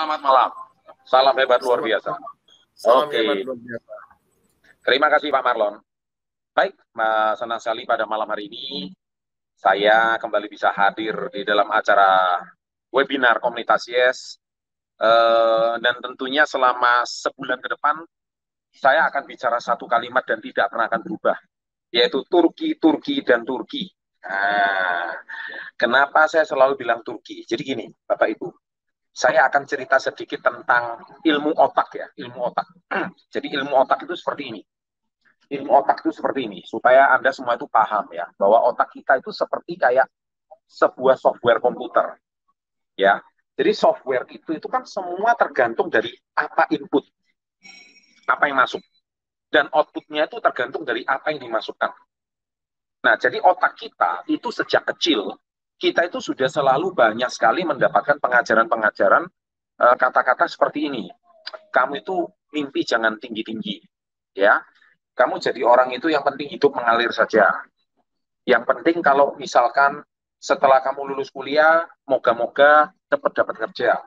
Selamat malam. Salam hebat luar biasa. Salam Oke. hebat luar biasa. Terima kasih Pak Marlon. Baik, senang sekali pada malam hari ini saya kembali bisa hadir di dalam acara webinar Komunitas Yes. Dan tentunya selama sebulan ke depan saya akan bicara satu kalimat dan tidak pernah akan berubah, yaitu Turki, Turki, dan Turki. Nah, kenapa saya selalu bilang Turki? Jadi gini, Bapak Ibu, saya akan cerita sedikit tentang ilmu otak ya, ilmu otak. Jadi ilmu otak itu seperti ini. Ilmu otak itu seperti ini, supaya Anda semua itu paham ya, bahwa otak kita itu seperti kayak sebuah software komputer. Ya, jadi software itu kan semua tergantung dari apa input, apa yang masuk. Dan outputnya itu tergantung dari apa yang dimasukkan. Nah, jadi otak kita itu sejak kecil, kita itu sudah selalu banyak sekali mendapatkan pengajaran-pengajaran kata-kata seperti ini. Kamu itu mimpi jangan tinggi-tinggi, ya. Kamu jadi orang itu yang penting hidup mengalir saja. Yang penting kalau misalkan setelah kamu lulus kuliah, moga-moga cepat dapat kerja.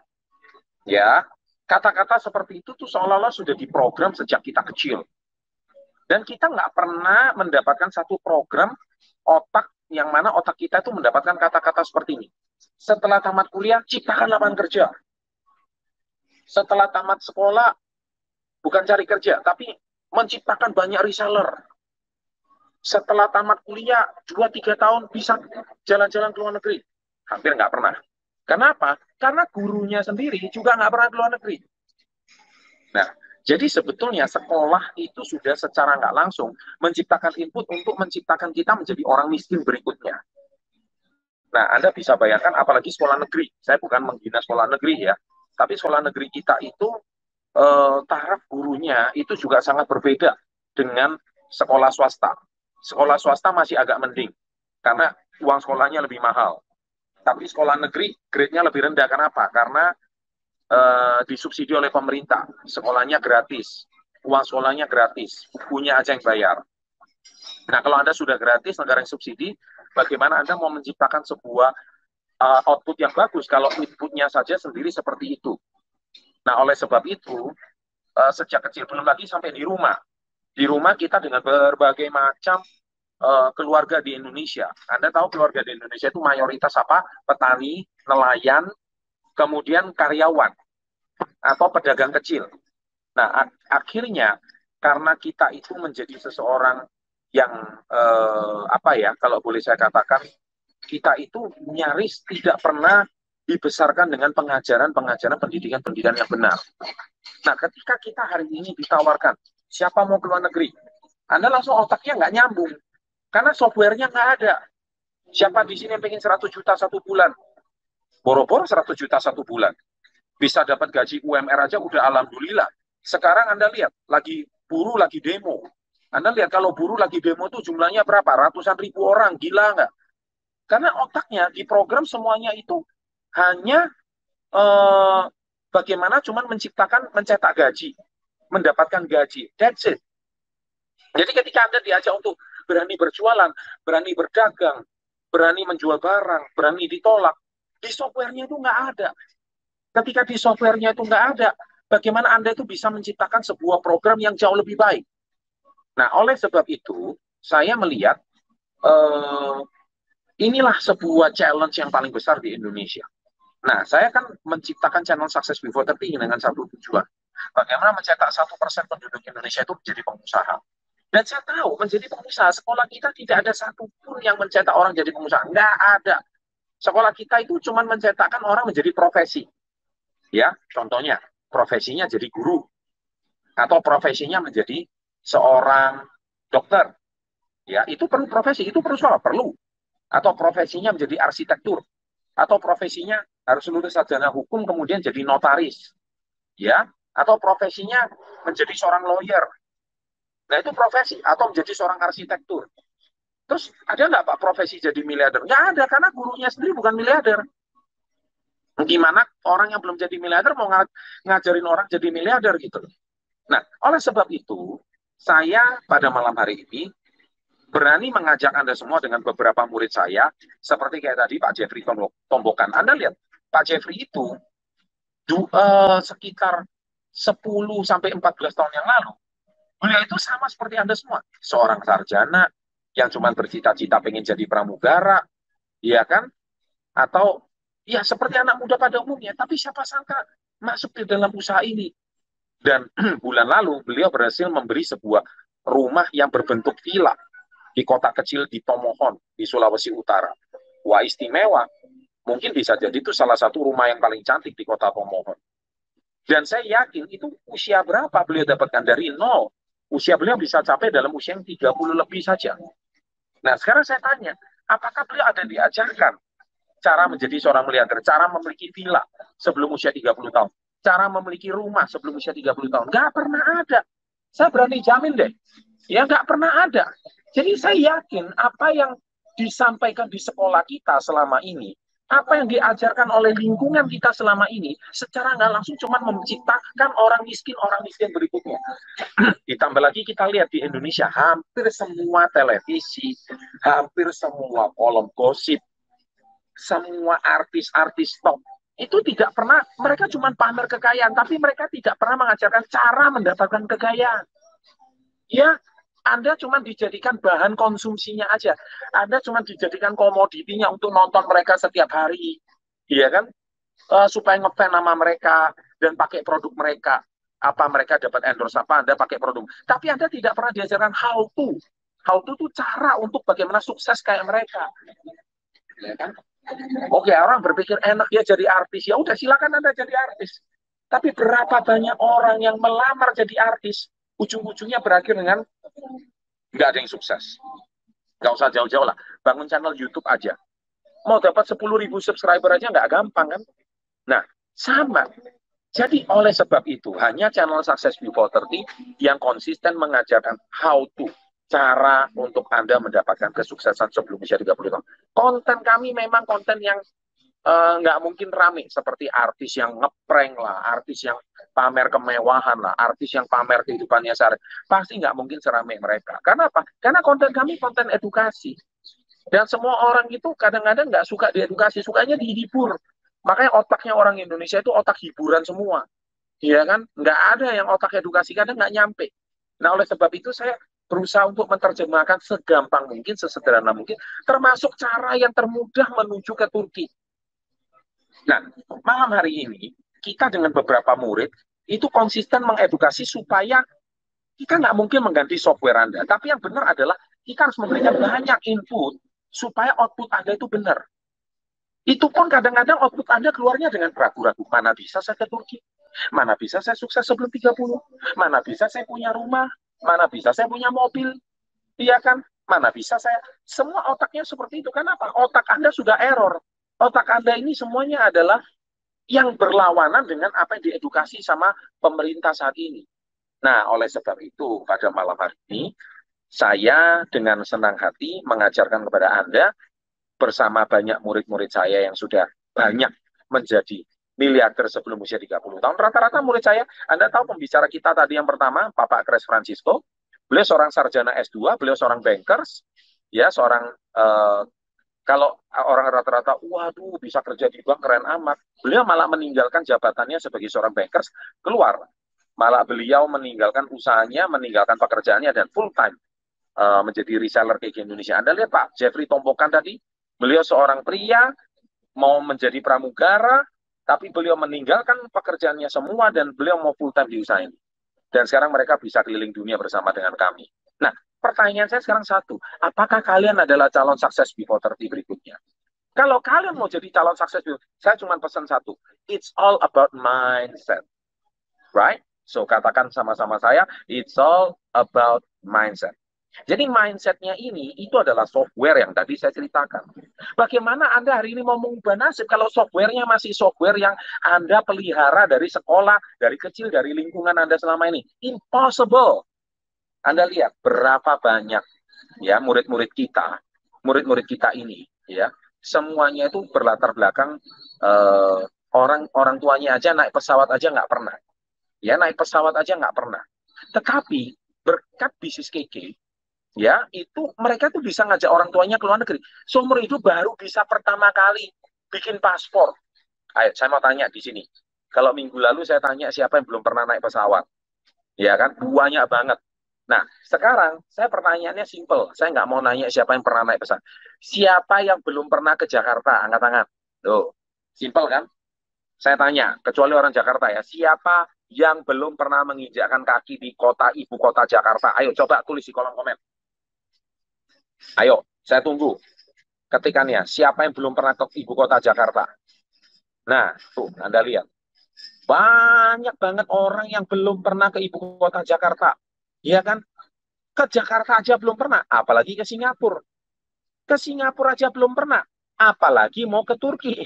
Ya, kata-kata seperti itu tuh seolah-olah sudah diprogram sejak kita kecil. Dan kita nggak pernah mendapatkan satu program otak yang mana otak kita itu mendapatkan kata-kata seperti ini. Setelah tamat kuliah, ciptakan lapangan kerja. Setelah tamat sekolah, bukan cari kerja, tapi menciptakan banyak reseller. Setelah tamat kuliah, 2-3 tahun bisa jalan-jalan ke luar negeri. Hampir nggak pernah. Kenapa? Karena gurunya sendiri juga nggak pernah ke luar negeri. Nah, jadi sebetulnya sekolah itu sudah secara nggak langsung menciptakan input untuk menciptakan kita menjadi orang miskin berikutnya. Nah, Anda bisa bayangkan apalagi sekolah negeri. Saya bukan menghina sekolah negeri ya, tapi sekolah negeri kita itu taraf gurunya itu juga sangat berbeda dengan sekolah swasta. Sekolah swasta masih agak mending, karena uang sekolahnya lebih mahal. Tapi sekolah negeri grade-nya lebih rendah. Kenapa? Karena disubsidi oleh pemerintah. Sekolahnya gratis, uang sekolahnya gratis, bukunya aja yang bayar. Nah, kalau Anda sudah gratis, negara yang subsidi, bagaimana Anda mau menciptakan sebuah output yang bagus kalau inputnya saja sendiri seperti itu? Nah, oleh sebab itu, sejak kecil, belum lagi sampai di rumah. Di rumah kita dengan berbagai macam keluarga di Indonesia. Anda tahu keluarga di Indonesia itu mayoritas apa? Petani, nelayan, kemudian karyawan atau pedagang kecil. Nah, akhirnya karena kita itu menjadi seseorang yang apa ya, kalau boleh saya katakan, kita itu nyaris tidak pernah dibesarkan dengan pengajaran-pengajaran pendidikan-pendidikan yang benar. Nah, ketika kita hari ini ditawarkan, siapa mau ke luar negeri? Anda langsung otaknya nggak nyambung. Karena softwarenya nggak ada. Siapa di sini yang pengen 100 juta satu bulan? Boro-boro 100 juta satu bulan. Bisa dapat gaji UMR aja udah alhamdulillah. Sekarang Anda lihat, lagi buruh lagi demo. Anda lihat kalau buruh lagi demo tuh jumlahnya berapa? Ratusan ribu orang, gila nggak? Karena otaknya di program semuanya itu hanya bagaimana cuman menciptakan, mencetak gaji, mendapatkan gaji. That's it. Jadi ketika Anda diajak untuk berani berjualan, berani berdagang, berani menjual barang, berani ditolak, di softwarenya itu nggak ada. Ketika di softwarenya itu nggak ada, bagaimana Anda itu bisa menciptakan sebuah program yang jauh lebih baik? Nah, oleh sebab itu, saya melihat inilah sebuah challenge yang paling besar di Indonesia. Nah, saya kan menciptakan channel Success Before 30 dengan satu tujuan. Bagaimana mencetak 1% penduduk Indonesia itu menjadi pengusaha. Dan saya tahu menjadi pengusaha, sekolah kita tidak ada satupun yang mencetak orang jadi pengusaha. Nggak ada. Sekolah kita itu cuma mencetakkan orang menjadi profesi. Ya, contohnya, profesinya jadi guru. Atau profesinya menjadi seorang dokter. Ya, itu perlu profesi, itu perlu sekolah, perlu. Atau profesinya menjadi arsitektur. Atau profesinya harus lulus sarjana hukum kemudian jadi notaris. Ya, atau profesinya menjadi seorang lawyer. Nah, itu profesi. Atau menjadi seorang arsitektur. Terus ada nggak Pak profesi jadi miliarder? Nggak ada, karena gurunya sendiri bukan miliarder. Gimana orang yang belum jadi miliarder mau ngajarin orang jadi miliarder gitu. Nah, oleh sebab itu, saya pada malam hari ini berani mengajak Anda semua dengan beberapa murid saya, seperti kayak tadi Pak Jeffrey Tombokan. Anda lihat, Pak Jeffrey itu sekitar 10 sampai 14 tahun yang lalu, beliau itu sama seperti Anda semua. Seorang sarjana yang cuma bercita-cita pengen jadi pramugara, ya kan? Atau ya seperti anak muda pada umumnya. Tapi siapa sangka masuk di dalam usaha ini. Dan bulan lalu beliau berhasil memberi sebuah rumah yang berbentuk villa di kota kecil di Tomohon, di Sulawesi Utara. Wah, istimewa. Mungkin bisa jadi itu salah satu rumah yang paling cantik di kota Tomohon. Dan saya yakin itu usia berapa beliau dapatkan dari nol. Usia beliau bisa capai dalam usia yang 30 lebih saja. Nah, sekarang saya tanya, apakah beliau ada diajarkan cara menjadi seorang miliarder, cara memiliki villa sebelum usia 30 tahun, cara memiliki rumah sebelum usia 30 tahun? Nggak pernah ada. Saya berani jamin deh. Ya, nggak pernah ada. Jadi saya yakin apa yang disampaikan di sekolah kita selama ini, apa yang diajarkan oleh lingkungan kita selama ini, secara nggak langsung cuma menciptakan orang miskin berikutnya. Ditambah lagi kita lihat di Indonesia, hampir semua televisi, hampir semua kolom gosip, semua artis-artis top, itu tidak pernah, mereka cuma pamer kekayaan, tapi mereka tidak pernah mengajarkan cara mendapatkan kekayaan. Ya, Anda cuma dijadikan bahan konsumsinya aja. Anda cuma dijadikan komoditinya untuk nonton mereka setiap hari. Iya kan? Supaya ngefan nama mereka dan pakai produk mereka. Apa mereka dapat endorse apa, Anda pakai produk. Tapi Anda tidak pernah diajarkan how to. How to itu cara untuk bagaimana sukses kayak mereka. Ya kan? Oke, orang berpikir enak dia jadi artis. Ya udah, silakan Anda jadi artis. Tapi berapa banyak orang yang melamar jadi artis, ujung-ujungnya berakhir dengan nggak ada yang sukses. Nggak usah jauh-jauh lah. Bangun channel YouTube aja. Mau dapat 10.000 subscriber aja nggak gampang kan? Nah, sama. Jadi oleh sebab itu, hanya channel Success Before 30 yang konsisten mengajarkan how to, cara untuk Anda mendapatkan kesuksesan sebelum usia 30 tahun. Konten kami memang konten yang nggak mungkin rame seperti artis yang ngeprank lah, artis yang pamer kemewahan lah, artis yang pamer kehidupannya sehari. Pasti nggak mungkin serame mereka. Karena apa? Karena konten kami konten edukasi. Dan semua orang itu kadang-kadang nggak suka diedukasi, sukanya dihibur. Makanya otaknya orang Indonesia itu otak hiburan semua. Iya kan? Nggak ada yang otak edukasi, kadang nggak nyampe. Nah, oleh sebab itu saya berusaha untuk menerjemahkan segampang mungkin, sesederhana mungkin, termasuk cara yang termudah menuju ke Turki. Nah, malam hari ini kita dengan beberapa murid itu konsisten mengedukasi supaya kita nggak mungkin mengganti software Anda. Tapi yang benar adalah kita harus memberikan banyak input supaya output Anda itu benar. Itu pun kadang-kadang output Anda keluarnya dengan ragu-ragu. Mana bisa saya ke Turki? Mana bisa saya sukses sebelum 30? Mana bisa saya punya rumah? Mana bisa saya punya mobil? Iya kan? Mana bisa saya? Semua otaknya seperti itu. Kenapa? Otak Anda sudah error. Otak Anda ini semuanya adalah yang berlawanan dengan apa yang diedukasi sama pemerintah saat ini. Nah, oleh sebab itu, pada malam hari ini, saya dengan senang hati mengajarkan kepada Anda bersama banyak murid-murid saya yang sudah banyak menjadi miliarder sebelum usia 30 tahun. Rata-rata murid saya, Anda tahu pembicara kita tadi yang pertama, Bapak Chris Francisco, beliau seorang sarjana S2, beliau seorang bankers, ya seorang kalau orang rata-rata, waduh bisa kerja di bank keren amat. Beliau malah meninggalkan jabatannya sebagai seorang bankers, keluar. Malah beliau meninggalkan usahanya, meninggalkan pekerjaannya, dan full time menjadi reseller kayak Indonesia. Anda lihat Pak Jeffrey Tompokan tadi, beliau seorang pria, mau menjadi pramugara, tapi beliau meninggalkan pekerjaannya semua dan beliau mau full time di usaha ini. Dan sekarang mereka bisa keliling dunia bersama dengan kami. Nah, pertanyaan saya sekarang satu, apakah kalian adalah calon sukses before 30 berikutnya? Kalau kalian mau jadi calon sukses, saya cuma pesan satu, it's all about mindset, right? So, katakan sama-sama saya, it's all about mindset. Jadi mindsetnya ini, itu adalah software yang tadi saya ceritakan. Bagaimana Anda hari ini mau mengubah nasib kalau softwarenya masih software yang Anda pelihara dari sekolah, dari kecil, dari lingkungan Anda selama ini? Impossible. Anda lihat berapa banyak ya murid-murid kita ini, ya semuanya itu berlatar belakang orang tuanya aja naik pesawat aja nggak pernah, ya naik pesawat aja nggak pernah. Tetapi berkat bisnis KK, ya itu mereka tuh bisa ngajak orang tuanya ke luar negeri. Seumur hidup baru bisa pertama kali bikin paspor. Ayo, saya mau tanya di sini. Kalau minggu lalu saya tanya siapa yang belum pernah naik pesawat. Ya kan, banyak banget. Nah, sekarang saya pertanyaannya simple. Saya nggak mau nanya siapa yang pernah naik pesawat. Siapa yang belum pernah ke Jakarta? Angkat tangan. Tuh, simple kan? Saya tanya, kecuali orang Jakarta ya, siapa yang belum pernah menginjakkan kaki di kota ibu kota Jakarta? Ayo coba tulis di kolom komen. Ayo, saya tunggu ketikannya. Siapa yang belum pernah ke ibu kota Jakarta? Nah, tuh Anda lihat. Banyak banget orang yang belum pernah ke ibu kota Jakarta. Iya kan? Ke Jakarta aja belum pernah, apalagi ke Singapura. Ke Singapura aja belum pernah, apalagi mau ke Turki.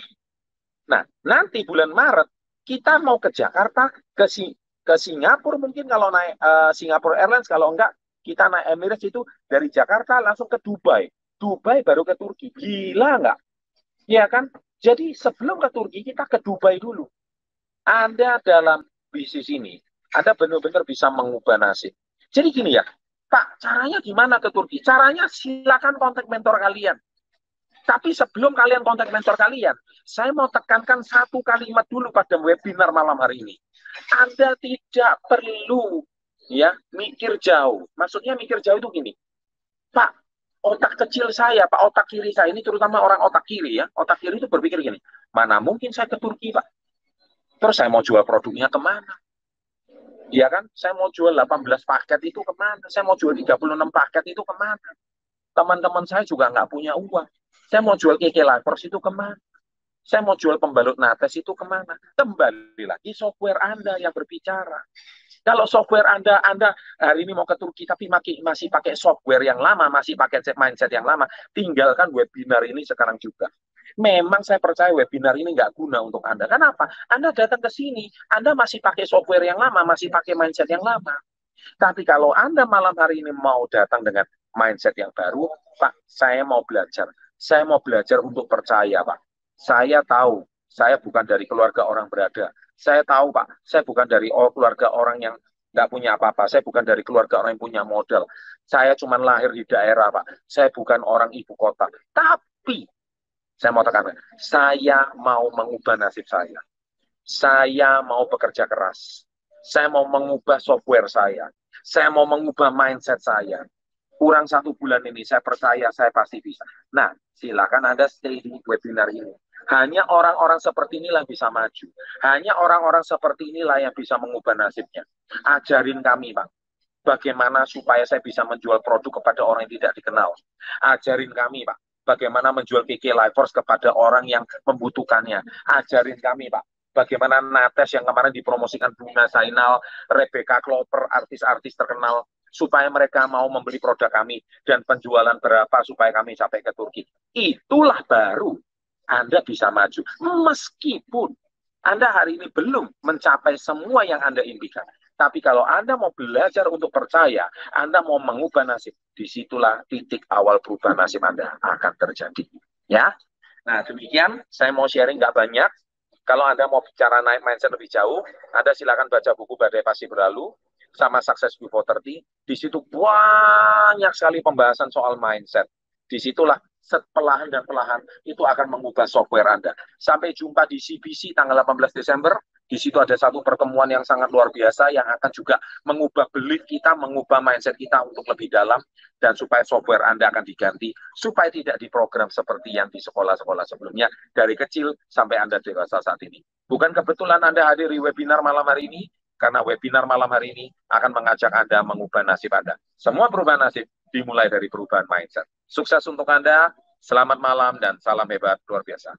Nah, nanti bulan Maret kita mau ke Jakarta, ke Singapura mungkin kalau naik Singapore Airlines, kalau enggak kita naik Emirates itu dari Jakarta langsung ke Dubai. Dubai baru ke Turki. Gila enggak? Ya kan? Jadi sebelum ke Turki kita ke Dubai dulu. Anda dalam bisnis ini, Anda benar-benar bisa mengubah nasib. Jadi gini ya, Pak, caranya gimana ke Turki? Caranya silakan kontak mentor kalian. Tapi sebelum kalian kontak mentor kalian, saya mau tekankan satu kalimat dulu pada webinar malam hari ini. Anda tidak perlu ya mikir jauh. Maksudnya mikir jauh itu gini, Pak, otak kecil saya, Pak, otak kiri saya ini terutama orang otak kiri ya, otak kiri itu berpikir gini, mana mungkin saya ke Turki, Pak? Terus saya mau jual produknya kemana? Ya kan, saya mau jual 18 paket itu kemana? Saya mau jual 36 paket itu kemana? Teman-teman saya juga nggak punya uang. Saya mau jual keke Lifers itu kemana? Saya mau jual pembalut nates itu kemana? Kembali lagi software Anda yang berbicara. Kalau software Anda hari ini mau ke Turki tapi masih pakai software yang lama, masih pakai mindset yang lama, tinggalkan webinar ini sekarang juga. Memang saya percaya webinar ini nggak guna untuk Anda. Kenapa? Anda datang ke sini, Anda masih pakai software yang lama, masih pakai mindset yang lama. Tapi kalau Anda malam hari ini mau datang dengan mindset yang baru, Pak, saya mau belajar. Saya mau belajar untuk percaya, Pak. Saya tahu, saya bukan dari keluarga orang berada. Saya tahu, Pak, saya bukan dari keluarga orang yang nggak punya apa-apa. Saya bukan dari keluarga orang yang punya modal. Saya cuma lahir di daerah, Pak. Saya bukan orang ibu kota. Tapi, saya mau tekankan, saya mau mengubah nasib saya. Saya mau bekerja keras. Saya mau mengubah software saya. Saya mau mengubah mindset saya. Kurang 1 bulan ini, saya percaya saya pasti bisa. Nah, silakan Anda stay di webinar ini. Hanya orang-orang seperti inilah yang bisa maju. Hanya orang-orang seperti inilah yang bisa mengubah nasibnya. Ajarin kami, Pak. Bagaimana supaya saya bisa menjual produk kepada orang yang tidak dikenal. Ajarin kami, Pak. Bagaimana menjual KK Lifers kepada orang yang membutuhkannya. Ajarin kami, Pak. Bagaimana Nates yang kemarin dipromosikan Bunga Zainal, Rebecca Kloper, artis-artis terkenal, supaya mereka mau membeli produk kami dan penjualan berapa supaya kami sampai ke Turki. Itulah baru Anda bisa maju. Meskipun Anda hari ini belum mencapai semua yang Anda impikan. Tapi kalau Anda mau belajar untuk percaya, Anda mau mengubah nasib, disitulah titik awal perubahan nasib Anda akan terjadi. Ya, nah demikian. Saya mau sharing nggak banyak. Kalau Anda mau bicara naik mindset lebih jauh, Anda silakan baca buku Badai Pasti Berlalu sama Success Before 30. Di situ banyak sekali pembahasan soal mindset. Disitulah perlahan dan perlahan itu akan mengubah software Anda. Sampai jumpa di CBC tanggal 18 Desember. Di situ ada satu pertemuan yang sangat luar biasa yang akan juga mengubah belief kita, mengubah mindset kita untuk lebih dalam, dan supaya software Anda akan diganti, supaya tidak diprogram seperti yang di sekolah-sekolah sebelumnya, dari kecil sampai Anda dewasa saat ini. Bukan kebetulan Anda hadiri webinar malam hari ini, karena webinar malam hari ini akan mengajak Anda mengubah nasib Anda. Semua perubahan nasib dimulai dari perubahan mindset. Sukses untuk Anda, selamat malam, dan salam hebat luar biasa.